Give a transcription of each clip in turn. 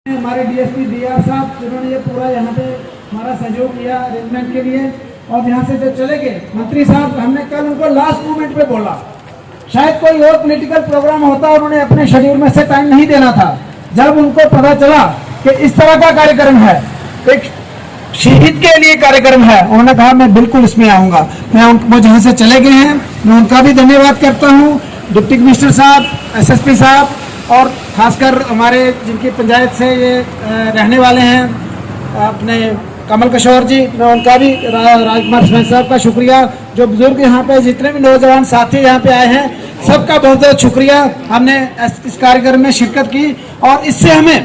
हमारे DSP D R साहब जिन्होंने ये पूरा यहाँ पे हमारा सहयोग किया अरेंजमेंट के लिए। और यहाँ से जब चले गए मंत्री साहब, हमने कल उनको लास्ट मोमेंट पे बोला, शायद कोई और पॉलिटिकल प्रोग्राम होता और उन्हें अपने शेड्यूल में से टाइम नहीं देना था। जब उनको पता चला कि इस तरह का कार्यक्रम है, एक शहीद के लिए कार्यक्रम है, उन्होंने कहा मैं बिल्कुल इसमें आऊंगा। मैं उनको जहाँ से चले गए हैं मैं उनका भी धन्यवाद करता हूँ, डिप्टी कमिश्नर साहब, एसएसपी साहब, और खासकर हमारे जिनकी पंचायत से ये रहने वाले हैं अपने कमल किशोर जी, मैं उनका भी राजकुमार साहब का शुक्रिया। जो बुजुर्ग यहाँ पे जितने भी नौजवान साथी यहाँ पे आए हैं सबका बहुत बहुत शुक्रिया। हमने इस कार्यक्रम में शिरकत की और इससे हमें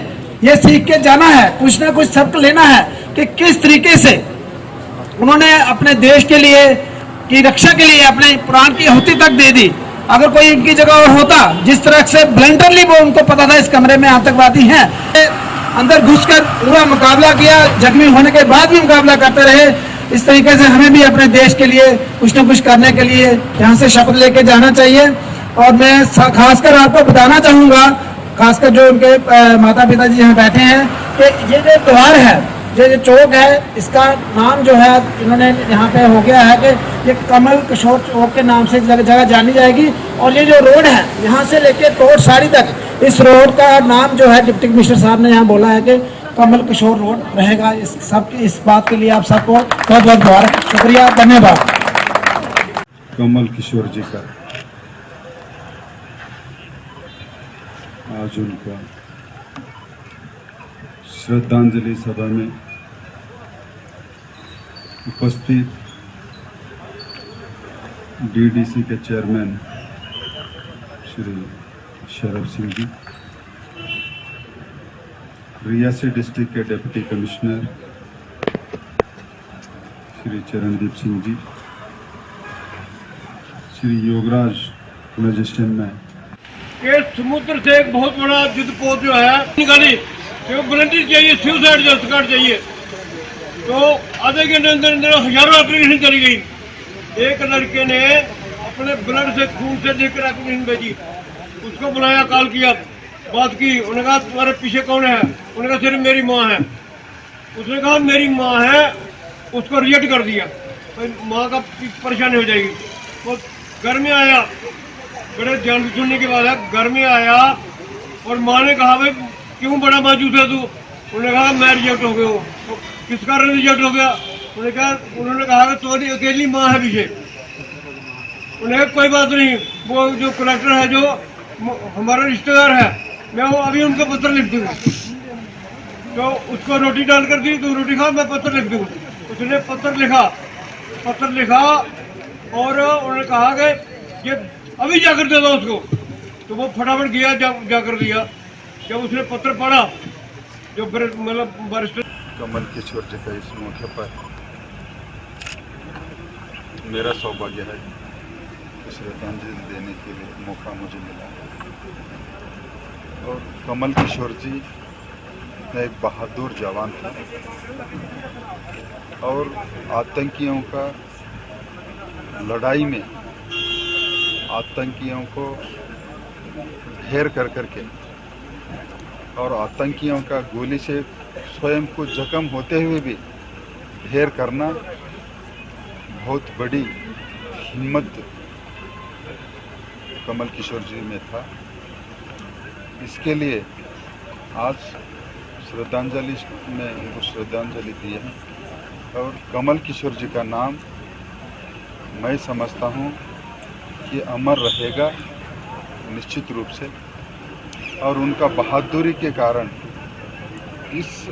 ये सीख के जाना है, कुछ ना कुछ सबक लेना है कि किस तरीके से उन्होंने अपने देश के लिए की रक्षा के लिए अपने प्राण की आहुति तक दे दी। अगर कोई इनकी जगह और होता, जिस तरह से ब्लंडरली वो उनको पता था इस कमरे में आतंकवादी हैं, अंदर घुसकर पूरा मुकाबला किया, जख्मी होने के बाद भी मुकाबला करते रहे। इस तरीके से हमें भी अपने देश के लिए कुछ न कुछ करने के लिए यहाँ से शपथ लेके जाना चाहिए। और मैं खासकर आपको बताना चाहूँगा, खासकर जो उनके माता पिता जी यहाँ बैठे हैं, कि ये जो त्योहार है, ये चौक है, इसका नाम जो है इन्होंने यहाँ पे हो गया है कि ये कमल किशोर चौक के नाम से जगह जानी जाएगी। और ये जो रोड है यहाँ से लेके तोड़ साड़ी तक, इस रोड का नाम जो है डिप्टी कमिश्नर साहब ने यहाँ बोला है कि कमल किशोर रोड रहेगा। इस बात के लिए आप सबको बहुत बहुत शुक्रिया, धन्यवाद। कमल किशोर जी का आज उनका श्रद्धांजलि सभा में उपस्थित डीडीसी के चेयरमैन श्री शरफ सिंह जी, रियासी डिस्ट्रिक्ट के deputy commissioner Shri Charandeep Singh ji, Shri Yograj magistrate में के समुद्र से एक बहुत बड़ा युद्ध पोत जो है निकाली, क्यों बुलंदी चाहिए, सुसाइड जस्ट कार्ड चाहिए। तो आधे घंटे अंदर अंदर हजारों एप्लीकेशन चली गई। एक लड़के ने अपने ब्लड से खून से देकर एप्लीकेशन भेजी, उसको बुलाया, कॉल किया, बात की। उन्होंने कहा तुम्हारे पीछे कौन है? उन्होंने कहा सिर्फ मेरी माँ है। उसने कहा मेरी माँ है, उसको रिजेक्ट कर दिया, तो माँ का परेशानी हो जाएगी। वो घर में आया, बड़े ध्यान सुनने के बाद घर में आया और माँ ने कहा भाई क्यों बड़ा माजूस है तू? उन्होंने कहा मैं रिजेक्ट हो गया हूँ। तो किस कारण रिजेक्ट हो गया? उन्होंने कहा कि तुम्हारी अकेली माँ है पीछे। उन्हें कोई बात नहीं, वो जो कलेक्टर है जो हमारा रिश्तेदार है, मैं वो अभी उनको पत्र लिख दूँगा। तो उसको रोटी डाल कर दी, तो रोटी खा, मैं पत्र लिख दूँगा। उसने पत्र लिखा और उन्होंने कहा कि ये अभी जाकर दे दो उसको। तो वो फटाफट गया, जाकर दिया। जब उसने पत्र पढ़ा, जो मतलब वरिष्ठ कमल किशोर जी का इस मौके पर मेरा सौभाग्य है श्रद्धांजलि देने के लिए मौका मुझे मिला। और कमल किशोर जी एक बहादुर जवान था और आतंकियों का लड़ाई में आतंकियों को घेर कर करके और आतंकियों का गोली से स्वयं को जख्म होते हुए भी घेर करना बहुत बड़ी हिम्मत कमल किशोर जी में था। इसके लिए आज श्रद्धांजलि में उनको श्रद्धांजलि दी है और कमल किशोर जी का नाम मैं समझता हूँ कि अमर रहेगा निश्चित रूप से, और उनका बहादुरी के कारण, इस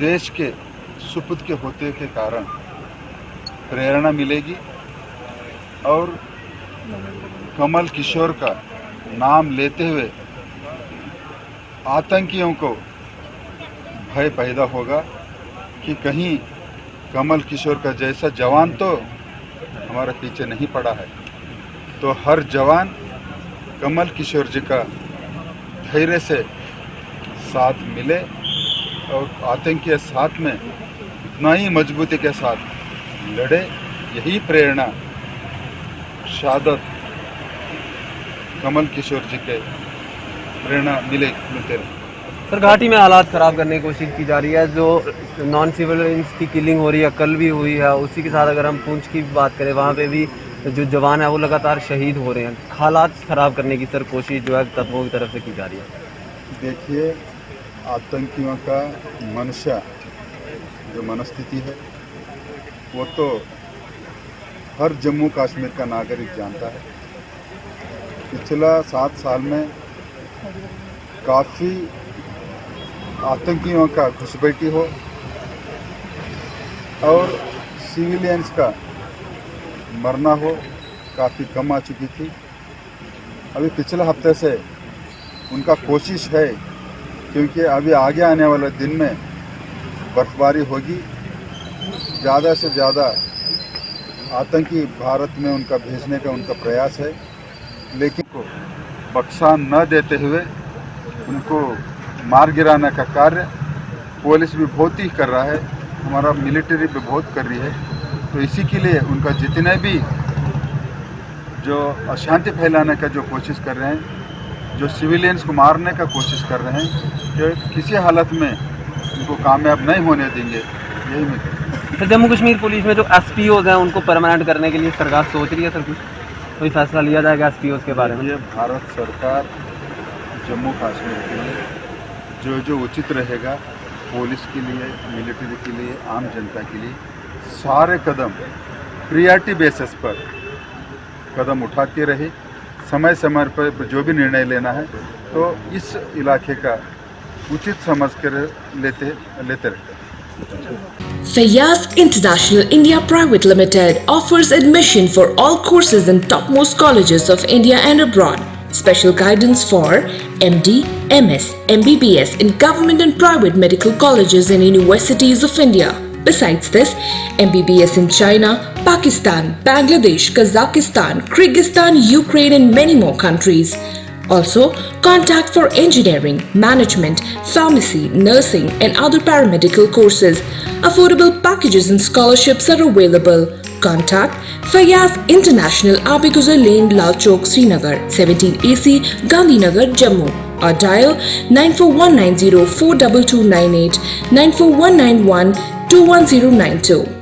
देश के सुपुत्र के होते के कारण प्रेरणा मिलेगी और कमल किशोर का नाम लेते हुए आतंकियों को भय पैदा होगा कि कहीं कमल किशोर का जैसा जवान तो हमारे पीछे नहीं पड़ा है। तो हर जवान कमल किशोर जी का धैर्य से साथ मिले और आतंकी के साथ में उतना ही मजबूती के साथ लड़े। यही प्रेरणा शहादत कमल किशोर जी के प्रेरणा मिलते रहे। सर, घाटी में हालात ख़राब करने की कोशिश की जा रही है, जो नॉन सिविलियंस की किलिंग हो रही है, कल भी हुई है। उसी के साथ अगर हम पुंछ की बात करें, वहाँ पे भी जो जवान है वो लगातार शहीद हो रहे हैं। हालात ख़राब करने की सर कोशिश जो है तत्वों की तरफ से की जा रही है। देखिए, आतंकियों का मनशा जो मनस्थिति है वो तो हर जम्मू कश्मीर का नागरिक जानता है। पिछला 7 साल में काफ़ी आतंकियों का घुसपैठी हो और सिविलियंस का मरना हो काफ़ी कम आ चुकी थी। अभी पिछले हफ्ते से उनका कोशिश है, क्योंकि अभी आगे आने वाले दिन में बर्फबारी होगी, ज़्यादा से ज़्यादा आतंकी भारत में उनका भेजने का उनका प्रयास है, लेकिन को बख्शा न देते हुए उनको मार गिराने का कार्य पुलिस भी बहुत ही कर रहा है, हमारा मिलिट्री भी बहुत कर रही है। तो इसी के लिए उनका जितने भी जो अशांति फैलाने का जो कोशिश कर रहे हैं, जो सिविलियंस को मारने का कोशिश कर रहे हैं, जो किसी हालत में उनको कामयाब नहीं होने देंगे। यही मैं सर, जम्मू कश्मीर पुलिस में जो एसपीओज हैं उनको परमानेंट करने के लिए सरकार सोच रही है सर, कुछ कोई फैसला लिया जाएगा एसपीओज के बारे में? ये भारत सरकार जम्मू कश्मीर के लिए जो उचित रहेगा, पुलिस के लिए, मिलिट्री के लिए, आम जनता के लिए सारे कदम प्रियॉरिटी बेसिस पर कदम उठाते रहे। समय समय पर जो भी निर्णय लेना है तो इस इलाके का उचित समझ कर लेते रहते। Fayyaz International India Private Limited offers admission for all courses in topmost colleges of India and abroad. Special guidance for MD, MS, MBBS in government and private medical colleges and universities of India. Besides this, MBBS in China, Pakistan, Bangladesh, Kazakhstan, Kyrgyzstan, Ukraine and many more countries. Also, contact for engineering, management, pharmacy, nursing and other paramedical courses. Affordable packages and scholarships are available. Contact Fayyaz International, Abiguzar Lane, Lal Chowk, Srinagar, 17 AC, Gandhinagar, Jammu, or dial 94190 42298, 94191 21092.